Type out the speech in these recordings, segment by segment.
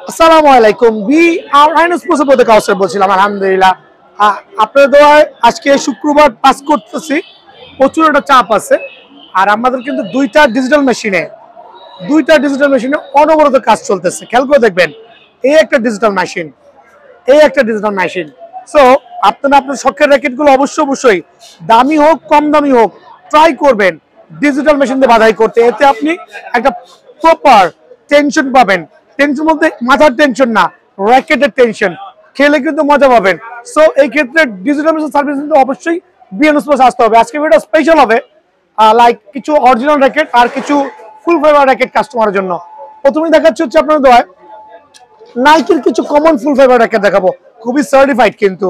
আসসালামু আলাইকুম। বি আর highness process কাউসার বলছিলাম। আলহামদুলিল্লাহ আপনাদের দোয়ায় আজকে শুক্রবার পাস করতেছি, প্রচুর একটা চাপ আছে। আর আমাদের কিন্তু দুইটা ডিজিটাল মেশিনে অনবরত কাজ চলতেছে। খেয়াল করে দেখবেন, এই একটা ডিজিটাল মেশিন, সো আপনারা আপনার শখের র্যাকেটগুলো অবশ্যই দামি হোক কম দামি হোক ট্রাই করবেন ডিজিটাল মেশিন দিয়ে বাধাই করতে। এতে আপনি একটা প্রপার টেনশন পাবেন। টেনশন বলতে মাথার টেনশন না, র্যাকেটের টেনশন। খেলে কিন্তু মজা পাবেন। সো এই ক্ষেত্রে ডিজিটাল মেশিন সার্ভিস কিন্তু অবশ্যই বিএনএস প্লাস আসতে হবে। আজকে ভিডিও স্পেশাল হবে, লাইক কিছু অরিজিনাল র্যাকেট আর কিছু ফুল ফাইবার র্যাকেট কাস্টমারের জন্য। প্রথমেই দেখাচ্ছি হচ্ছে আপনার দোয়ায় নাইকির কিছু কমন ফুল ফাইবার র্যাকেট দেখাবো, খুবই সার্টিফাইড, কিন্তু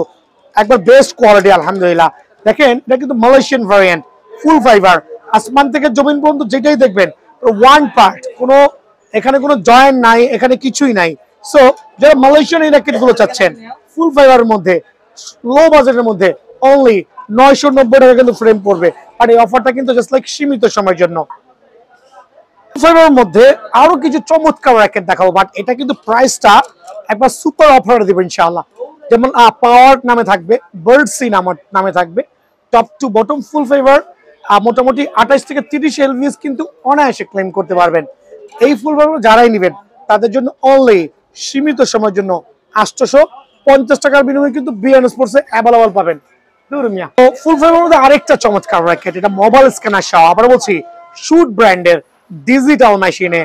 একবার বেস্ট কোয়ালিটি। আলহামদুলিল্লাহ দেখেন, এটা কিন্তু মালয়েশিয়ান ভ্যারিয়েন্ট ফুল ফাইবার। আসমান থেকে জমিন পর্যন্ত যেটাই দেখবেন ওয়ান পার্ট, এখানে কোনো জয়েন্ট নাই, এখানে কিছুই নাই। সো যারা মালয়েশিয়ান এই র্যাকেট গুলো চাচ্ছেন ফুল ফাইবারের মধ্যে, লো বাজেটের মধ্যে, অনলি 990 টাকা কিন্তু ফ্রেম পড়বে। আর এই অফারটা কিন্তু জাস্ট লাইক সীমিত সময়ের জন্য। ফাইবারের মধ্যে আরো কিছু চমৎকার র্যাকেট দেখাবো, বাট এটা কিন্তু প্রাইসটা একবার সুপার অফার দিব ইনশাআল্লাহ। যেমন পাওয়ার নামে থাকবে, বার্ডসি নামে থাকবে, top to bottom full fibre. মোটামুটি 28 থেকে 30 এলভিএস কিন্তু অনায়াসে ক্লেম করতে পারবেন। এই ফুল ফাইবার যারাই নেবেন তাদের জন্য অনলি সীমিত সময়ের জন্য 850 টাকার বিনিময়ে কিন্তু বিএনএস স্পোর্টসে অ্যাভেলেবল পাবেন। ফুল ফাইবারের মধ্যে আরেকটা চমৎকার র্যাকেট, এটা মোবাইল স্ক্যানার সহ, আবার বলছি শুট ব্র্যান্ডের ডিজিটাল মেশিনে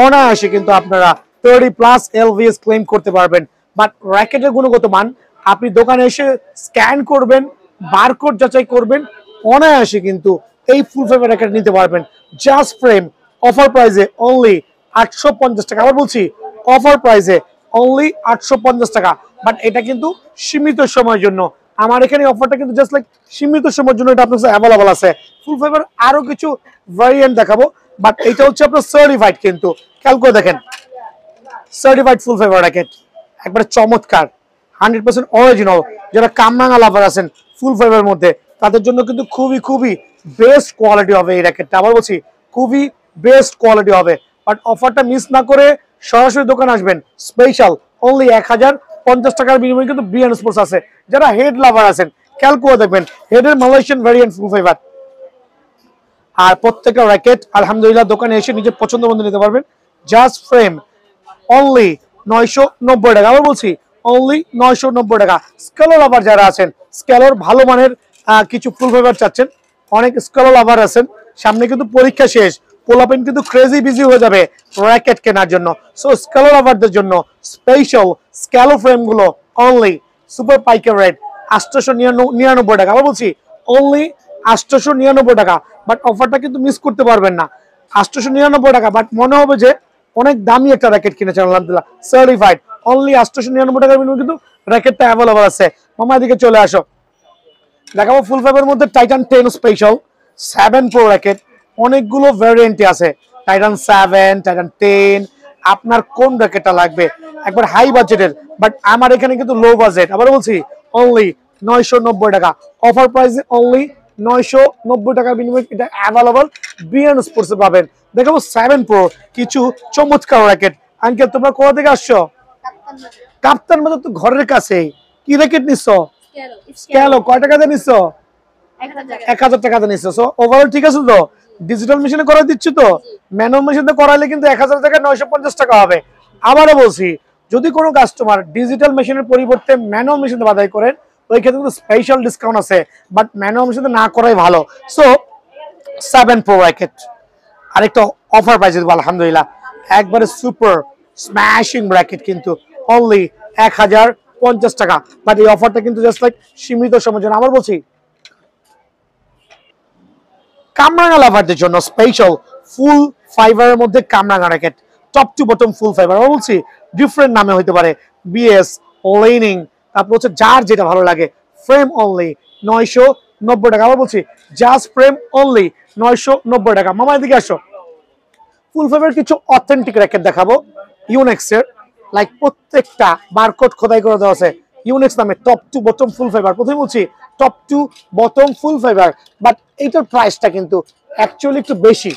অনায়াসে কিন্তু আপনারা 30+ এলভিএস ক্লেম করতে পারবেন। বাট র্যাকেটের গুণগত মান আপনি দোকানে এসে স্ক্যান করবেন, বারকোড যাচাই করবেন, অনায়াসে কিন্তু এই ফুল ফাইবার র্যাকেট নিতে পারবেন। জাস্ট ফ্রেম অফার প্রাইসে অনলি 850 টাকা। আবার বলছি অফার প্রাইসে অনলি 850 টাকা। বাট এটা কিন্তু সীমিত সময়ের জন্য। আমার এখানে অফারটা কিন্তু জাস্ট লাইক সীমিত সময়ের জন্য, এটা আপনার কাছে অ্যাভেলেবল আছে। ফুল ফাইবার আরো কিছু ভ্যারিয়েন্ট দেখাবো, বাট এটা হচ্ছে আপনার সার্টিফাইড। কিন্তু খেয়াল করে দেখেন, সার্টিফাইড ফুল ফাইবার র্যাকেট একবারে চমৎকার, 100% অরিজিনাল। যারা কামরাঙা লাভার আছেন ফুল ফাইবারের মধ্যে, তাদের জন্য কিন্তু খুবই বেস্ট কোয়ালিটি হবে এই র্যাকেটটা। আবার বলছি খুবই বেস্ট কোয়ালিটি হবে। বাট অফারটা মিস না করে সরাসরি দোকান আসবেন। স্পেশাল অনলি 1050 টাকার বিনিময়ে কিন্তু বিএনএস স্পোর্টস আছে। যারা হেড লাভার আছেন খেয়াল করে দেখবেন, হেডের মালয়েশিয়ান ভ্যারিয়েন্ট ফুল ফাইবার। আর প্রত্যেকটা র্যাকেট আলহামদুলিল্লাহ দোকানে এসে নিজের পছন্দ মতো নিতে পারবেন। জাস্ট ফ্রেম অনলি 990 টাকা। আবার বলছি অনলি 990 টাকা। স্কেলার লাভার যারা আছেন, স্কেলার ভালো মানের কিছু ফুল ফাইবার চাচ্ছেন, অনেক স্কেলার লাভার আছেন, সামনে কিন্তু পরীক্ষা শেষ, পোলাপেন কিন্তু ক্রেজি বিজি হয়ে যাবে র্যাকেট কেনার জন্য। সো স্কেলার লাভারদের জন্য স্পেশাল স্ক্যালো ফ্রেম গুলো অনলি সুপার পাইকার রেট 899 টাকা। আবার বলছি অনলি 899 টাকা। বাট অফারটা কিন্তু মিস করতে পারবেন না। 899 টাকা, বাট মনে হবে যে অনেক দামি একটা র্যাকেট কিনেছেন। আলহামদুলিল্লাহ সার্টিফাইড অনলি 899 টাকার বিনিময়ে কিন্তু র্যাকেটটা অ্যাভেলেবল আছে। মামা এদিকে চলে আসো, দেখাবো ফুল ফাইবারের মধ্যে টাইটান 10 স্পেশাল 7 প্রো র্যাকেট। অনেকগুলো ভ্যারিয়েন্ট আছে, টাইটান 7, টাইটান 10। আপনার কোন র্যাকেটটা লাগবে একবার হাই বাজেটের, বাট আমার এখানে কিন্তু লো বাজেট। আবার বলছি অনলি 990 টাকা। অফার প্রাইসে অনলি 990 টাকার বিনিময়ে এটা অ্যাভেলেবল বিএন স্পোর্টসে পাবেন। দেখাবো 7 প্রো কিছু চমৎকার র্যাকেট। আঙ্কেল তোমরা কোথা থেকে আসছো? কাপ্তান বাজার তো ঘরের কাছেই। কি র্যাকেট নিচ্ছ? স্ক্যালো। কয় টাকা দিয়ে নিচ্ছ? 1000 টাকা দিয়ে নিচ্ছ। সো ওভারঅল ঠিক আছে তো? ডিজিটাল মেশিনে করাই দিচ্ছি তো? ম্যানুয়াল মেশিনে করাইলে কিন্তু 1000 টাকা 950 টাকা হবে। আবারও বলছি, যদি কোনো কাস্টমার ডিজিটাল মেশিনের পরিবর্তে ম্যানুয়াল মেশিনে বাধাই করেন, ওই ক্ষেত্রে কিন্তু স্পেশাল ডিসকাউন্ট আছে, বাট ম্যানুয়াল মেশিনে না করাই ভালো। সো 7 প্রো র্যাকেট আরেকটা অফার প্রাইসে দেবো আলহামদুলিল্লাহ, একবারে সুপার স্ম্যাশিং র্যাকেট, কিন্তু অনলি 1050 টাকা। বাট এই অফারটা কিন্তু জাস্ট লাইক সীমিত সময়ের জন্য। আবার বলছি কামরাঙা লাভারদের জন্য স্পেশাল ফুল ফাইবারের মধ্যে কামরাঙা racket, top to bottom full fibre. আবার বলছি ডিফারেন্ট নামে হইতে পারে, বিএস, লেনিং, তারপর হচ্ছে যার যেটা ভালো লাগে। ফ্রেম অনলি 990 টাকা। আবার বলছি জাস্ট ফ্রেম অনলি 990 টাকা। মামা এদিকে আসো, ফুল ফাইবার কিছু অথেন্টিক র্যাকেট দেখাবো ইউনেক্সের। লাইক প্রত্যেকটা বারকোড খোদাই করে দেওয়া আছে ইউনেক্স নামে, top to bottom full fibre. প্রথমে বলছি top to bottom full fibre, but এইটার প্রাইসটা কিন্তু অ্যাকচুয়ালি একটু বেশি।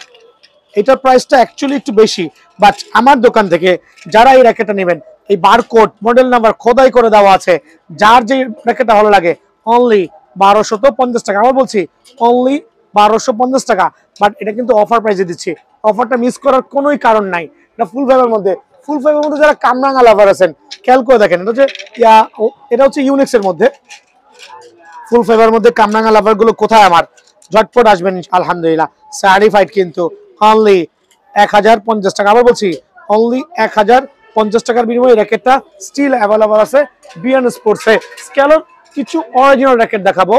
এটার প্রাইসটা অ্যাকচুয়ালি একটু বেশি, বাট আমার দোকান থেকে যারা এই র্যাকেটটা নেবেন এই বারকোড মডেল নাম্বার খোদাই করে দেওয়া আছে, যার যে র্যাকেটটা ভালো লাগে অনলি 1250 টাকা। আবার বলছি অনলি 1250 টাকা, বাট এটা কিন্তু অফার প্রাইসে দিচ্ছি। অফারটা মিস করার কোনোই কারণ নাই। এটা ফুল ফাইবার মধ্যে, ফুল ফাইবার মধ্যে যারা কামরাঙ্গা লাভার আছেন খেয়াল করে দেখেন, এটা হচ্ছে ইউনিক্স এর মধ্যে। ফুল ফাইবার মধ্যে কামরাঙ্গা লাভার গুলো কোথায় আমার, ঝটপট আসবেন আলহামদুলিল্লাহ। সার্টিফাইড কিন্তু অনলি 1050 টাকা। আবার বলছি অনলি 1050 টাকার বিনিময়ে র্যাকেটটা স্টিল অ্যাভেলেবল আছে বিএন স্পোর্টসে। স্ক্যালর কিছু অরিজিনাল র্যাকেট দেখাবো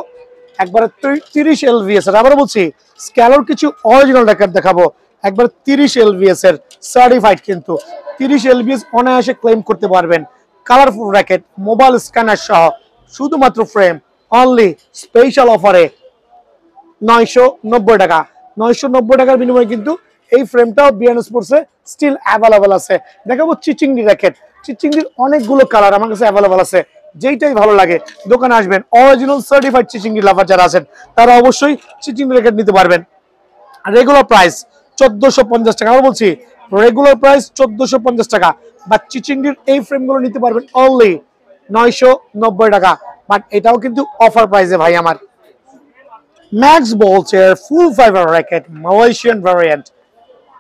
একবারে 30 এলভিএস এর। আবার বলছি স্ক্যালর কিছু অরিজিনাল র্যাকেট দেখাবো একবার 30 এলভিএস এর, সার্টিফাইড কিন্তু 30 এলভিএস অনায়াসে ক্লেম করতে পারবেন। কালারফুল র্যাকেট, মোবাইল স্ক্যানার সহ, শুধুমাত্র ফ্রেম অনলি স্পেশাল অফারে 990 টাকা। 990 টাকার বিনিময়ে কিন্তু এই ফ্রেমটাও বিএন স্পোর্টসে স্টিল অ্যাভেলেবল আছে। দেখাবো চিচিংডি র্যাকেট। চিচিংডির অনেকগুলো কালার আমার কাছে অ্যাভেলেবল আছে, যেইটাই ভালো লাগে দোকানে আসবেন। অরিজিনাল সার্টিফাইড চিচিংডি লাভার যারা আছেন তারা অবশ্যই চিচিংডি র্যাকেট নিতে পারবেন। রেগুলার প্রাইস 1450 টাকা। আবার বলছি রেগুলার প্রাইস 1450 টাকা, বা চিচিংডির এই ফ্রেমগুলো নিতে পারবেন অনলি 990 টাকা। বাট এটাও কিন্তু অফার প্রাইসে ভাই আমার। ম্যাক্স বলছে ফুল ফাইবার র্যাকেট মালয়েশিয়ান ভ্যারিয়েন্ট,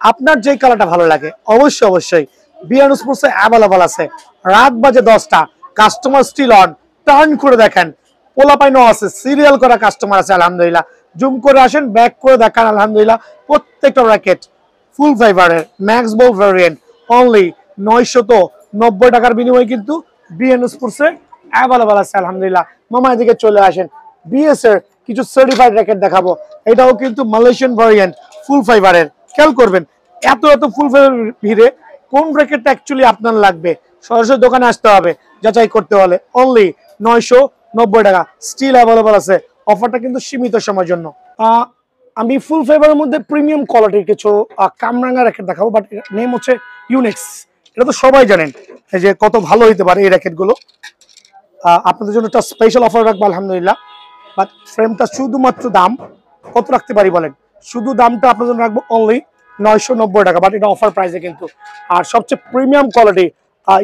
আপনার যে কালারটা ভালো লাগে অবশ্যই বিএন স্পোর্টসে অ্যাভেলেবল আছে। রাত বাজে 10টা, কাস্টমার স্টিল অন, টার্ন করে দেখেন, পোলাপাইনও আছে, সিরিয়াল করা কাস্টমার আছে আলহামদুলিল্লাহ। জুম করে আসেন, ব্যাক করে দেখান আলহামদুলিল্লাহ। প্রত্যেকটা র্যাকেট ফুল ফাইবারের ম্যাক্স বল ভ্যারিয়েন্ট অনলি 990 টাকার বিনিময়ে কিন্তু বিএন স্পোর্টসে অ্যাভেলেবল আছে আলহামদুলিল্লাহ। মামা এদিকে চলে আসেন, বিএস এর কিছু সার্টিফাইড র্যাকেট দেখাবো। এটাও কিন্তু মালয়েশিয়ান ভ্যারিয়েন্ট ফুল ফাইবারের। খেয়াল করবেন এত ফুল ফাইবার ভিড়ে কোন র্যাকেটটা অ্যাকচুয়ালি আপনার লাগবে, সরাসরি দোকানে আসতে হবে যাচাই করতে হলে। অনলি 990 টাকা, স্টিল অ্যাভেলেবল আছে। অফারটা কিন্তু সীমিত সময়ের জন্য। আমি ফুল ফাইবারের মধ্যে প্রিমিয়াম কোয়ালিটির কিছু কামরাঙ্গা র্যাকেট দেখাবো, বাট নেম হচ্ছে ইউনিক্স। এটা তো সবাই জানেন যে কত ভালো হইতে পারে এই র্যাকেটগুলো। আপনাদের জন্য একটা স্পেশাল অফার রাখবো আলহামদুলিল্লাহ। বাট ফ্রেমটা শুধুমাত্র দাম কত রাখতে পারি বলেন, শুধু দামটা আপনার জন্য রাখবো অনলি 990 টাকা, বাট এটা অফার প্রাইসে কিন্তু। আর সবচেয়ে প্রিমিয়াম কোয়ালিটি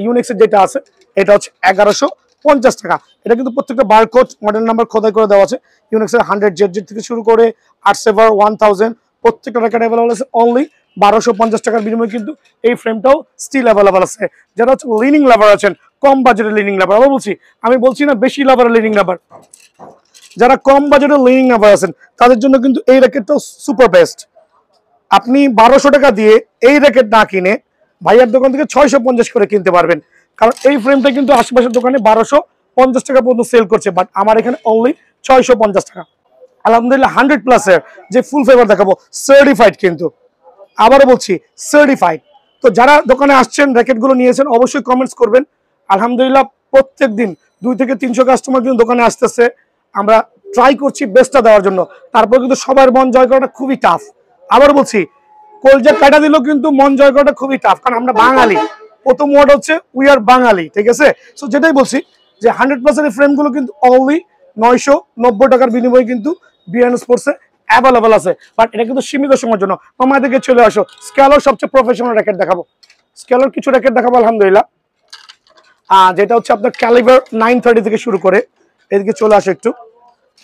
ইউনিক্সের যেটা আছে এটা হচ্ছে 1150 টাকা। এটা কিন্তু প্রত্যেকটা বারকোড মডেল নাম্বার খোদাই করে দেওয়া আছে। ইউনিক্সের 100 থেকে শুরু করে 8 1000 প্রত্যেকটা র্যাকেট অ্যাভেলেবল আছে অনলি 1250 টাকার বিনিময়ে কিন্তু এই ফ্রেমটাও স্টিল অ্যাভেলেবল আছে। যারা হচ্ছে লিনিং লাভার আছেন, কম বাজেটের লিনিং লাভার, আমি বলছি না বেশি লাভারের লিনিং লাভার, যারা কম বাজেটের লিনিং লাভার আছেন তাদের জন্য কিন্তু এই র্যাকেটটাও সুপার বেস্ট। আপনি 1200 টাকা দিয়ে এই র্যাকেট না কিনে ভাইয়ার দোকান থেকে 650 করে কিনতে পারবেন, কারণ এই ফ্রেমটা কিন্তু আশেপাশের দোকানে 1250 টাকা পর্যন্ত সেল করছে, বাট আমার এখানে অনলি 650 টাকা। আলহামদুলিল্লাহ 100+ এর যে ফুল ফাইবার দেখাবো সার্টিফাইড কিন্তু, আবারও বলছি সার্টিফাইড। তো যারা দোকানে আসছেন র্যাকেটগুলো নিয়েছেন অবশ্যই কমেন্টস করবেন। আলহামদুলিল্লাহ প্রত্যেক দিন 2 থেকে 300 কাস্টমার কিন্তু দোকানে আসতেছে। আমরা ট্রাই করছি বেস্টটা দেওয়ার জন্য, তারপর কিন্তু সবার মন জয় করাটা খুবই টাফ। আবার বলছি কলজা কাটা দিলেও কিন্তু মন জয় করাটা খুবই টাফ, কারণ আমরা বাঙালি। প্রথম ওয়ার্ড হচ্ছে উই আর বাঙালি, ঠিক আছে? সো যেটাই বলছি যে 100+ এর ফ্রেমগুলো কিন্তু অনলি 990 টাকার বিনিময়ে কিন্তু বিএন স্পোর্টসে অ্যাভেলেবল আছে, বাট এটা কিন্তু সীমিত সময়ের জন্য। মামা দিকে চলে আসো, স্ক্যালর সবচেয়ে প্রফেশনাল র্যাকেট দেখাবো। স্ক্যালর কিছু র্যাকেট দেখাবো আলহামদুলিল্লাহ, যেটা হচ্ছে আপনার ক্যালিবার 930 থেকে শুরু করে। এদিকে চলে আসো, একটু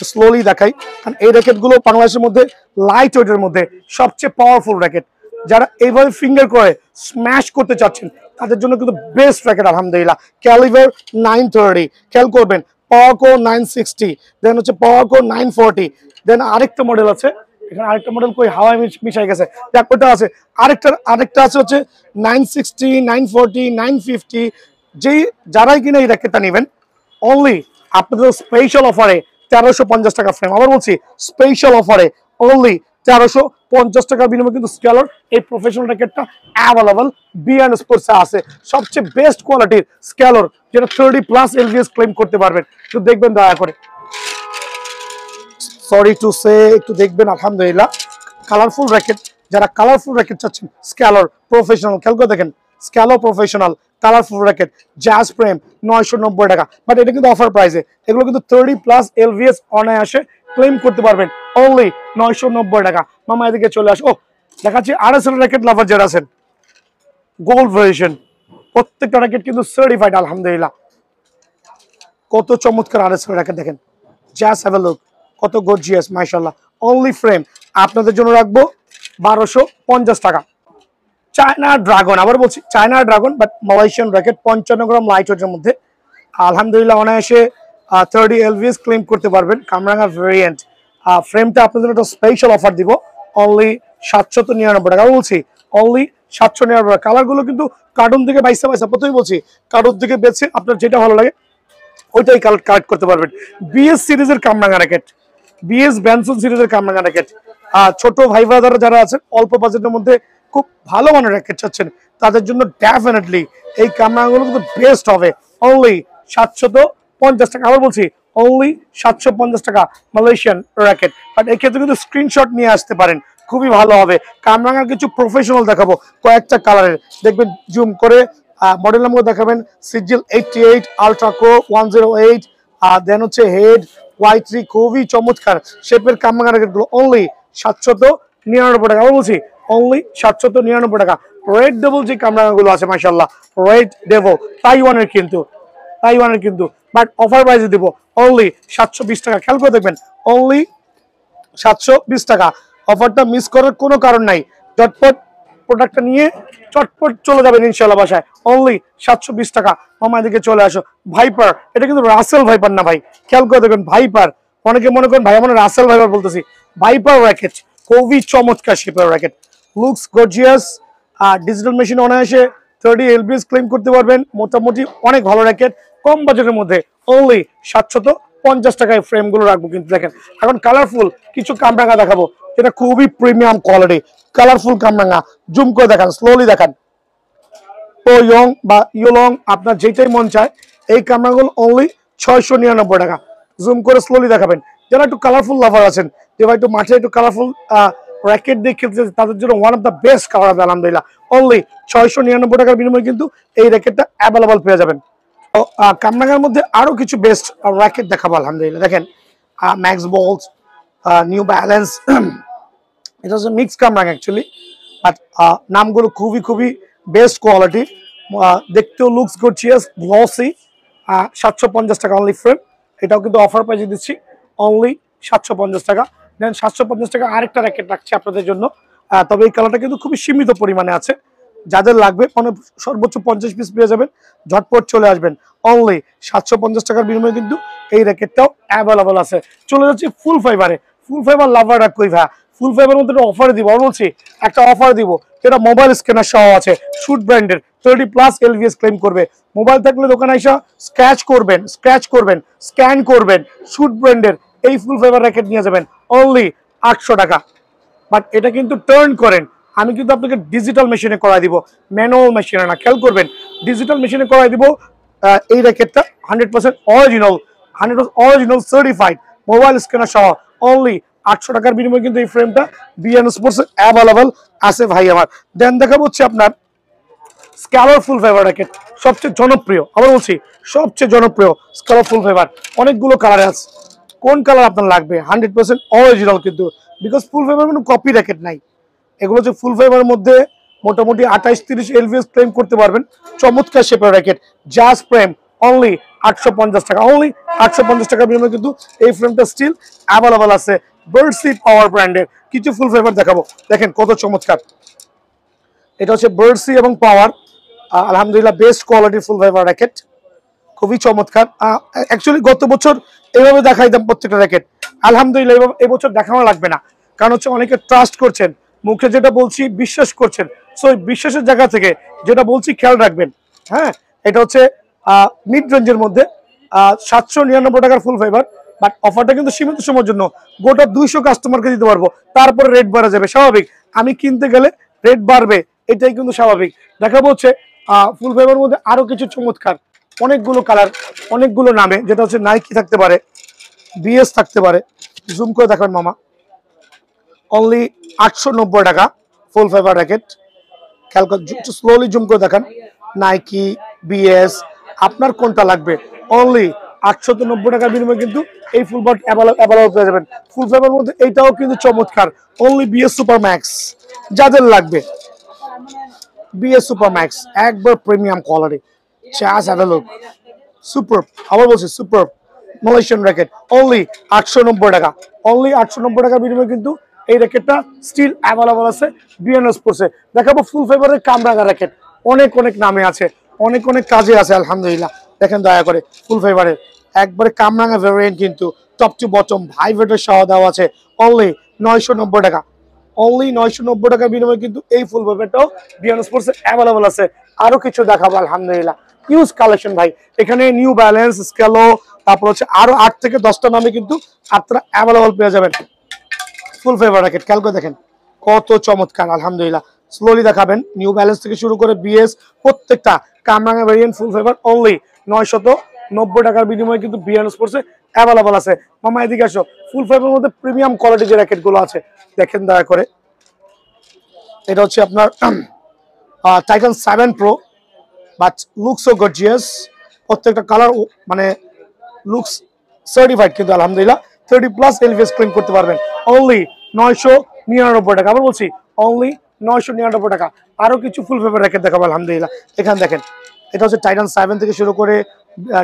স্লোলি দেখাই, কারণ এই র্যাকেটগুলো বাংলাদেশের মধ্যে লাইট ওয়েটের মধ্যে সবচেয়ে পাওয়ারফুল র্যাকেট। যারা এইভাবে ফিঙ্গার করে স্ম্যাশ করতে চাচ্ছেন তাদের জন্য কিন্তু বেস্ট র্যাকেট আলহামদুলিল্লাহ। ক্যালিবার 930, খেয়াল করবেন পাওয়াকো 960, দেন হচ্ছে পাওয়াকো 940, দেন আরেকটা মডেল আছে, এখানে আরেকটা মডেল কই হাওয়ায় মিশাই গেছে, দেখ ওটা আছে। আরেকটা আছে হচ্ছে 960, 940, 950। যারাই কিনা এই র্যাকেটটা নেবেন অনলি আপনাদের স্পেশাল অফারে 1350 টাকা ফ্রেম। আবার বলছি স্পেশাল অফারে অনলি 1350 টাকার বিনিময়ে কিন্তু স্ক্যালর এই প্রফেশনাল র্যাকেটটা অ্যাভেলেবল বিএন স্পোর্টসে আছে। সবচেয়ে বেস্ট কোয়ালিটির স্ক্যালর, যেটা 30+ এলভিএস ক্লেম করতে পারবেন। একটু দেখবেন দয়া করে, সরি টু সে, একটু দেখবেন আলহামদুলিল্লাহ। কালারফুল র্যাকেট, যারা কালারফুল র্যাকেট চাচ্ছেন স্ক্যালর প্রফেশনাল, খেয়াল করে দেখেন স্ক্যালর প্রফেশনাল কালারফুল র্যাকেট জাজ ফ্রেম 990 টাকা, বাট এটা কিন্তু অফার প্রাইসে। এগুলো কিন্তু 30+ এলভিএস অনায়াসে ক্লেম করতে পারবেন অনলি 990 টাকা। মামা এদিকে চলে আসো, দেখাচ্ছি আরএসএল র্যাকেট লাভার যারা আছেন, গোল্ড ভার্সন প্রত্যেকটা র্যাকেট কিন্তু সার্টিফাইড আলহামদুলিল্লাহ। কত চমৎকার আরএসএল র্যাকেট দেখেন, জাস্ট হ্যাভ আ লুক, কত গর্জিয়াস মাশাআল্লাহ। অনলি ফ্রেম আপনাদের জন্য রাখবো 1250 টাকা। চায়না ড্রাগন, আবার বলছি China dragon but Malaysian racket, 55 gram light ওয়েটের মধ্যে আলহামদুলিল্লাহ অনায়াসে 30 এলভিএস ক্লেম করতে পারবেন। কামরাঙ্গা ভেরিয়েন্ট। ফ্রেমটা আপনাদের একটা স্পেশাল অফার দিব, অনলি 799 টাকা। বলছি অনলি 799 টাকা। কালারগুলো কিন্তু কার্টুন থেকে বাইসা প্রথমেই বলছি, কার্টুন থেকে বেছে আপনার যেটা ভালো লাগে ওইটাই কালেক্ট করতে পারবেন। বিএস সিরিজের কামরাঙ্গা র্যাকেট, বিএস ব্যানসন সিরিজের কামরাঙ্গা র্যাকেট। ছোট ভাই ব্রাদার যারা আছেন অল্প বাজেটের মধ্যে খুব ভালো মানের র্যাকেট চাচ্ছেন, তাদের জন্য ডেফিনেটলি এই কামরাঙ্গাগুলো কিন্তু বেস্ট হবে। অনলি 750 টাকা। আবার বলছি অনলি 750 টাকা মালয়েশিয়ান র্যাকেট। বাট এক্ষেত্রে কিন্তু স্ক্রিনশট নিয়ে আসতে পারেন, খুবই ভালো হবে। কামরাঙ্গার কিছু প্রফেশনাল দেখাবো কয়েকটা কালারের, দেখবেন জুম করে। মডেল নাম্বার দেখাবেন সিজিল 88, আলট্রা কো 108, দেন হচ্ছে হেড Y3, খুবই চমৎকার শেপের কামরাঙ্গা র্যাকেটগুলো অনলি 799 টাকা। বলছি অনলি 799 টাকা। রেড ডেবল যে কামরাঙ্গাগুলো আছে মাশাআল্লাহ, রেড ডেবল তাইওয়ানের কিন্তু বাট অফার প্রাইসে দিব অনলি 720 টাকা। খেয়াল করে দেখবেন অনলি 720 টাকা। অফারটা মিস করার কোনো কারণ নাই, চটপট প্রোডাক্টটা নিয়ে চটপট চলে যাবেন ইনশাআল্লাহ বাসায়। অনলি 720 টাকা। মামা এদিকে চলে আসো। ভাইপার, এটা কিন্তু রাসেল ভাইপার না ভাই, খেয়াল করে দেখবেন ভাইপার। অনেকে মনে করেন ভাই আমরা রাসেল ভাইপার বলতেছি, ভাইপার র্যাকেট, খুবই চমৎকার শেপের racket, looks gorgeous. Digital machine অনায়াসে 30 এলবিএস ক্লেম করতে পারবেন। মোটামুটি অনেক ভালো র্যাকেট, কম বাজেটের মধ্যে অনলি 750 টাকায় ফ্রেমগুলো রাখবো। কিন্তু দেখেন এখন কালারফুল কিছু কামরাঙ্গা দেখাবো, যেটা খুবই প্রিমিয়াম কোয়ালিটি। কালারফুল কামরাঙ্গা, জুম করে দেখান, স্লোলি দেখান। ও ইয়ং বা ইয়োলং আপনার যেটাই মন চায়, এই কামরাগুলো অনলি 699 টাকা। জুম করে স্লোলি দেখাবেন। যারা একটু কালারফুল লাভার আছেন, যে ভাই একটু মাঠে একটু কালারফুল র্যাকেট দিয়ে খেলতে, তাদের জন্য one of the best colour হবে আলহামদুলিল্লাহ। অনলি 699 টাকার বিনিময়ে কিন্তু এই র্যাকেটটা অ্যাভেলেবল পেয়ে যাবেন। কামরাঙ্গার মধ্যে আরো কিছু বেস্ট র্যাকেট দেখাবো আলহামদুলিল্লাহ। দেখেন ম্যাক্স বলস, নিউ ব্যালেন্স, এটা হচ্ছে মিক্স কামরাঙ্গা অ্যাকচুয়ালি, বাট নামগুলো খুবই বেস্ট কোয়ালিটি, দেখতেও লুকস গর্জিয়াস, গ্লসি। 750 টাকা অনলি ফ্রেম। এটাও কিন্তু অফার প্রাইসে দিচ্ছি অনলি 750 টাকা। দেন 750 টাকা আরেকটা র্যাকেট রাখছি আপনাদের জন্য, তবে এই কালারটা কিন্তু খুবই সীমিত পরিমাণে আছে। যাদের লাগবে মানে সর্বোচ্চ 50 পিস পেয়ে যাবেন, ঝটপট চলে আসবেন। অনলি 750 টাকার বিনিময়ে কিন্তু এই র্যাকেটটাও অ্যাভেলেবল আছে। চলে যাচ্ছি ফুল ফাইবারে। ফুল ফাইবার লাভাররা কই ভাই, ফুল ফাইবার মধ্যে একটা অফার দিব, বলছি একটা অফার দিব, যেটা মোবাইল স্ক্যানার সহ আছে, শুট ব্র্যান্ডের 30+ এলভিএস ক্লেম করবে। মোবাইল থাকলে দোকানে এসে স্ক্র্যাচ করবেন, স্ক্যান করবেন, শুট ব্র্যান্ডের এই ফুল ফাইবার র্যাকেট নিয়ে যাবেন অনলি 800 টাকা। বাট এটা কিন্তু টার্ন করেন, আমি কিন্তু আপনাকে ডিজিটাল মেশিনে করাই দিব, ম্যানুয়াল মেশিনে না। খেয়াল করবেন ডিজিটাল মেশিনে করাই দিব এই র্যাকেটটা 100% অরিজিনাল সার্টিফাইড মোবাইল স্ক্যানার সহ অনলি 800 টাকার বিনিময়ে কিন্তু এই ফ্রেমটা বিএন স্পোর্টস অ্যাভেলেবল আছে ভাই আমার। দেন দেখাবো হচ্ছে আপনার স্ক্যালার ফুল ফাইবার র্যাকেট, সবচেয়ে জনপ্রিয়, আবার বলছি সবচেয়ে জনপ্রিয় স্ক্যালার ফুল ফাইবার। অনেকগুলো কালার আছে, কোন কালার আপনার লাগবে 100% অরিজিনাল কিন্তু, বিকজ ফুল ফাইবার কোনো কপি র্যাকেট নাই। এগুলো হচ্ছে ফুল ফাইবারের মধ্যে মোটামুটি 28-30 এলভিএস ক্লেম করতে পারবেন। চমৎকার শেপের র্যাকেট, জাস্ট ফ্রেম অনলি 850 টাকা। অনলি 850 টাকার বিনিময়ে কিন্তু এই ফ্রেমটা স্টিল অ্যাভেলেবল আছে। বার্ডসি পাওয়ার ব্র্যান্ডের কিছু ফুল ফাইবার দেখাবো, দেখেন কত চমৎকার। এটা হচ্ছে বার্ডসি এবং পাওয়ার, আলহামদুলিল্লাহ বেস্ট কোয়ালিটির ফুল ফাইবার র্যাকেট, খুবই চমৎকার। অ্যাকচুয়ালি গত বছর এইভাবে দেখাইতাম প্রত্যেকটা র্যাকেট, আলহামদুলিল্লাহ এবছর দেখানো লাগবে না, কারণ হচ্ছে অনেকে ট্রাস্ট করছেন, মুখে যেটা বলছি বিশ্বাস করছেন। সো বিশ্বাসের জায়গা থেকে যেটা বলছি খেয়াল রাখবেন। হ্যাঁ, এটা হচ্ছে মিড রেঞ্জের মধ্যে 799 টাকার ফুল ফাইবার, বাট অফারটা কিন্তু সীমিত সময়ের জন্য, গোটা 200 কাস্টমারকে দিতে পারবো, তারপরে রেট বাড়া যাবে স্বাভাবিক। আমি কিনতে গেলে রেট বাড়বে, এটাই কিন্তু স্বাভাবিক। দেখাবো হচ্ছে ফুল ফাইবার মধ্যে আরো কিছু চমৎকার, অনেকগুলো কালার, অনেকগুলো নামে, যেটা হচ্ছে নাইকি থাকতে পারে, বিএস থাকতে পারে। জুম করে দেখাবেন মামা, অনলি 890 টাকা ফুল ফাইবার র্যাকেট। খেয়াল করে স্লোলি জুম করে দেখান, নাইকি, বিএস, আপনার কোনটা লাগবে অনলি 890 টাকার বিনিময়ে কিন্তু এই ফুল বার অ্যাভেলেবল পেয়ে যাবেন। ফুল ফাইবার মধ্যে এইটাও কিন্তু চমৎকার, অনলি বিএস সুপার ম্যাক্স। যাদের লাগবে বিএস সুপার ম্যাক্স, একবার premium quality. Just have a look, super. আবার বলছি সুপার মালয়েশিয়ান র্যাকেট, অনলি 890 টাকা। অনলি 890 টাকার বিনিময়ে কিন্তু এই র্যাকেটটা স্টিল অ্যাভেলেবল আছে বিএন স্পোর্টসে। দেখাবো ফুল ফেভারের কামরাঙা র্যাকেট, অনেক অনেক নামে আছে, অনেক অনেক কাজে আছে আলহামদুলিল্লাহ। দেখেন দয়া করে ফুল ফেভারের একবারে কামরাঙা ভ্যারিয়েন্ট, কিন্তু টপ টু বটম ভাইব্রেটর সহ দেওয়া আছে, অনলি 990 টাকা। অনলি 990 টাকার বিনিময়ে কিন্তু এই ফুল ফেভারটাও বিএন স্পোর্টসে অ্যাভেলেবল আছে। আরো কিছু দেখাবো আলহামদুলিল্লাহ, হিউজ কালেকশন ভাই। এখানে নিউ ব্যালেন্স, স্কেলো, তারপর হচ্ছে আরো 8 থেকে 10টা নামে কিন্তু আপনারা অ্যাভেলেবল পেয়ে যাবেন ফুল ফেভার র্যাকেট। খেয়াল করে দেখেন কত চমৎকার আলহামদুলিল্লাহ। স্লোলি দেখাবেন, নিউ ব্যালেন্স থেকে শুরু করে বিএস প্রত্যেকটা কামরাঙা ভেরিয়েন্ট ফুল ফেভার অনলি 990 টাকার বিনিময়ে কিন্তু বিএন স্পোর্টসে অ্যাভেলেবল আছে। মামা এদিকে আসো, ফুল ফেভারের মধ্যে প্রিমিয়াম কোয়ালিটি যে র্যাকেট গুলো আছে দেখেন দয়া করে। এটা হচ্ছে আপনার Titan 7 pro, but looks so gorgeous. প্রত্যেকটা কালার মানে লুকস সার্টিফাইড কিন্তু আলহামদুলিল্লাহ। 30+ এলভিএস ক্লেম করতে পারবেন অনলি 999 টাকা। আবার বলছি অনলি 999 টাকা। আরো কিছু ফুল ফেভার র্যাকেট দেখাবো আলহামদুলিল্লাহ। এখানে দেখেন এটা হচ্ছে টাইটান 7 থেকে শুরু করে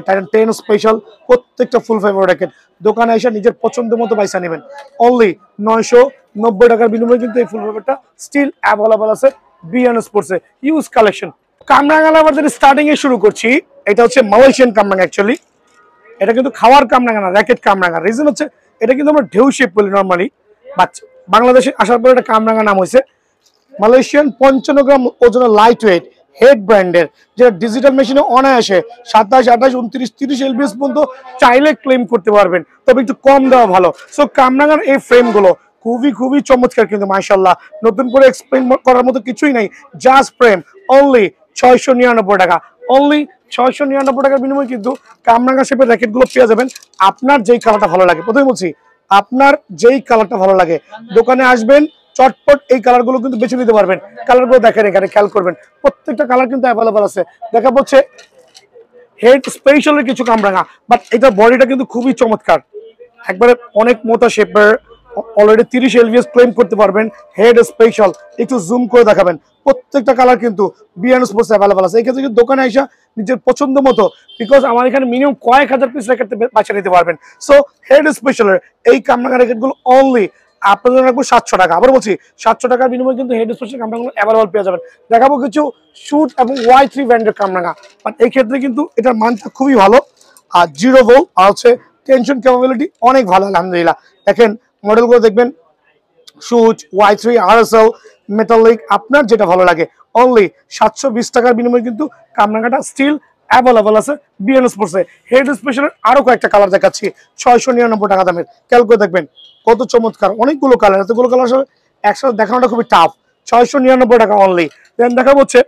টাইটান 10 স্পেশাল, প্রত্যেকটা ফুল ফেভার র্যাকেট দোকানে এসে নিজের পছন্দ মতো পয়সা নেবেন অনলি 990 টাকার বিনিময়ে কিন্তু এই ফুল ফেভারটা স্টিল অ্যাভেলেবল আছে বিএন স্পোর্টসে। Huge collection. কামরাঙা আমাদের স্টার্টিং এ শুরু করছি। এটা হচ্ছে মালয়েশিয়ান কামরাঙা। অ্যাকচুয়ালি এটা কিন্তু খাওয়ার কামরাঙা না, র্যাকেট কামরাঙা। রিজন হচ্ছে এটা কিন্তু আমরা ঢেউ শেপ বলি নর্মালি, বাট বাংলাদেশে আসার পর একটা কামরাঙা নাম হয়েছে। মালয়েশিয়ান 55 গ্রাম ওজনের লাইট ওয়েট হেড ব্র্যান্ডের, যেটা ডিজিটাল মেশিনে অনায়াসে 27, 28, 29, 30 এলবিএস পর্যন্ত চাইলে ক্লেম করতে পারবেন, তবে একটু কম দেওয়া ভালো। সো কামরাঙার এই ফ্রেমগুলো খুবই খুবই চমৎকার কিন্তু মাশাআল্লাহ। নতুন করে এক্সপ্লেইন করার মতো কিছুই নাই, জাস্ট ফ্রেম অনলি 699 টাকা। অনলি 699 টাকার বিনিময়ে কিন্তু কামরাঙা শেপের র্যাকেটগুলো পেয়ে যাবেন আপনার যেই কালারটা ভালো লাগে। প্রথমে বলছি আপনার যেই কালারটা ভালো লাগে দোকানে আসবেন, চটপট এই কালারগুলো কিন্তু বেছে নিতে পারবেন। কালারগুলো দেখেন, এখানে খেয়াল করবেন প্রত্যেকটা কালার কিন্তু অ্যাভেলেবল আছে। দেখা হচ্ছে হেড স্পেশালের কিছু কামরাঙা, বাট এটা বডিটা কিন্তু খুবই চমৎকার, একবারে অনেক মোটা শেপের, অলরেডি 30 এলভিএস ক্লেম করতে পারবেন। হেড স্পেশাল, একটু জুম করে দেখাবেন। প্রত্যেকটা কালার কিন্তু বিএন স্পোর্টস অ্যাভেলেবল আছে। এই ক্ষেত্রে কিন্তু দোকানে এসে নিজের পছন্দ মতো, বিকজ আমার এখানে মিনিমাম কয়েক হাজার পিস র্যাকেট বাছা নিতে পারবেন। সো হেড স্পেশালের এই কামরাঙা র্যাকেটগুলো অনলি আপনাদের রাখবো 700 টাকা। আবার বলছি 700 টাকার বিনিময়ে কিন্তু হেড স্পেশাল কামরাঙাগুলো অ্যাভেলেবল পেয়ে যাবেন। দেখাবো কিছু শুট এবং Y3 ব্র্যান্ডের কামরাঙা, বাট এই ক্ষেত্রে কিন্তু এটার মানটা খুবই ভালো। আর 0 ভোল্ট আর হচ্ছে টেনশন ক্যাপাবিলিটি অনেক ভালো আলহামদুলিল্লাহ। দেখেন মডেলগুলো দেখবেন, সুচ Y3 RSL মেটালিক, আপনার যেটা ভালো লাগে অনলি 720 টাকার বিনিময়ে কিন্তু কামরাঙাটা স্টিল অ্যাভেলেবল আছে বিএন স্পোর্টসে। হেড স্পেশালের আরো কয়েকটা কালার দেখাচ্ছি 699 টাকা দামের। খেয়াল করে দেখবেন কত চমৎকার, অনেকগুলো কালার, এতগুলো কালার আসলে একসাথে দেখানোটা খুবই টাফ। 699 টাকা অনলি। দেন দেখা হচ্ছে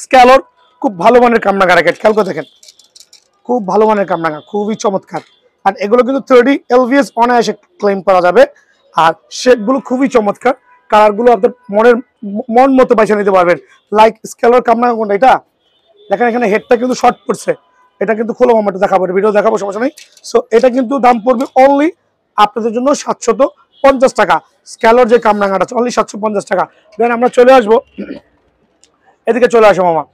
স্ক্যালর, খুব ভালো মানের কামরাঙা র্যাকেট। খেয়াল করে দেখেন খুব ভালো মানের কামরাঙা, খুবই চমৎকার। আর এগুলো কিন্তু 30 এলভিএস অনায়াসে ক্লেম করা যাবে। আর শেপগুলো খুবই চমৎকার, কালারগুলো আপনার মন মতো বেছে নিতে পারবেন। লাইক স্কেলার কামরাঙা কোনটা, এটা দেখেন এখানে হেডটা কিন্তু শর্ট পড়ছে, এটা কিন্তু খোলো মামাটা দেখাবো, ভিডিও দেখাবো, সমস্যা নেই। সো এটা কিন্তু দাম পড়বে অনলি আপনাদের জন্য 750 টাকা। স্কেলার যে কামরাঙাটা আছে অনলি 750 টাকা। দেন আমরা চলে আসবো, এদিকে চলে আসো মামা,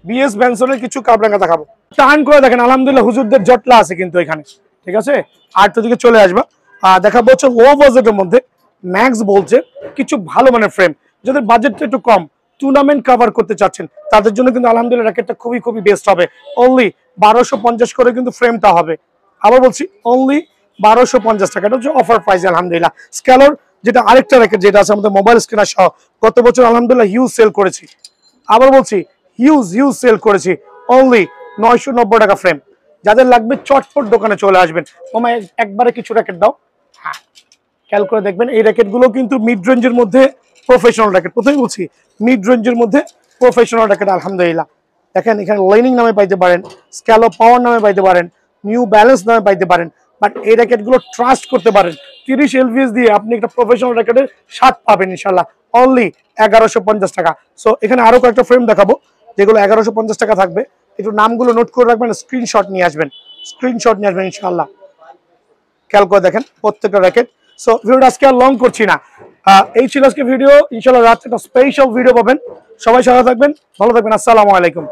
বিএস ব্যানসনের কিছু কামরাঙা দেখাবো। টান করে দেখেন আলহামদুলিল্লাহ হুজুরদের জটলা আছে কিন্তু এখানে, ঠিক আছে। আর তো দিকে চলে আসবা, দেখাবো হচ্ছে লো বাজেটের মধ্যে ম্যাক্স বলছে কিছু ভালো মানের ফ্রেম, যাদের বাজেটটা একটু কম, টুর্নামেন্ট কভার করতে চাচ্ছেন তাদের জন্য কিন্তু আলহামদুলিল্লাহ র্যাকেটটা খুবই খুবই বেস্ট হবে। অনলি 1250 করে কিন্তু ফ্রেমটা হবে। আবার বলছি অনলি 1250 টাকা, এটা হচ্ছে অফার প্রাইস আলহামদুলিল্লাহ। স্ক্যালর যেটা আরেকটা র্যাকেট যেটা আছে আমাদের মোবাইল স্ক্রিনার সহ, গত বছর আলহামদুলিল্লাহ হিউজ সেল করেছি। আবার বলছি হিউজ সেল করেছি। অনলি 990 টাকা ফ্রেম। যাদের লাগবে চটপট দোকানে চলে আসবেন। মামা একবারে কিছু র্যাকেট দাও। হ্যাঁ, খেয়াল করে দেখবেন এই র্যাকেটগুলো কিন্তু মিড রেঞ্জের মধ্যে প্রফেশনাল র্যাকেট। প্রথমেই বলছি মিড রেঞ্জের মধ্যে প্রফেশনাল র্যাকেট আলহামদুলিল্লাহ। দেখেন এখানে লাইনিং নামে পাইতে পারেন, স্ক্যালো পাওয়ার নামে পাইতে পারেন, নিউ ব্যালেন্স নামে পাইতে পারেন, বাট এই র্যাকেটগুলো ট্রাস্ট করতে পারেন। 30 এলভিএস দিয়ে আপনি একটা প্রফেশনাল র্যাকেটের স্বাদ পাবেন ইনশাল্লাহ। অনলি 1150 টাকা। সো এখানে আরো কয়েকটা ফ্রেম দেখাবো যেগুলো 1150 টাকা থাকবে। একটু নামগুলো নোট করে রাখবেন, স্ক্রিনশট নিয়ে আসবেন, ইনশাল্লাহ। খেয়াল করে দেখেন প্রত্যেকটা র্যাকেট। সো ভিডিওটা আজকে আর লং করছি না, এই ছিল আজকে ভিডিও। ইনশাআল্লাহ রাত্রে একটা স্পেশাল ভিডিও পাবেন। সবাই সাথে থাকবেন, ভালো থাকবেন। আসসালামু আলাইকুম।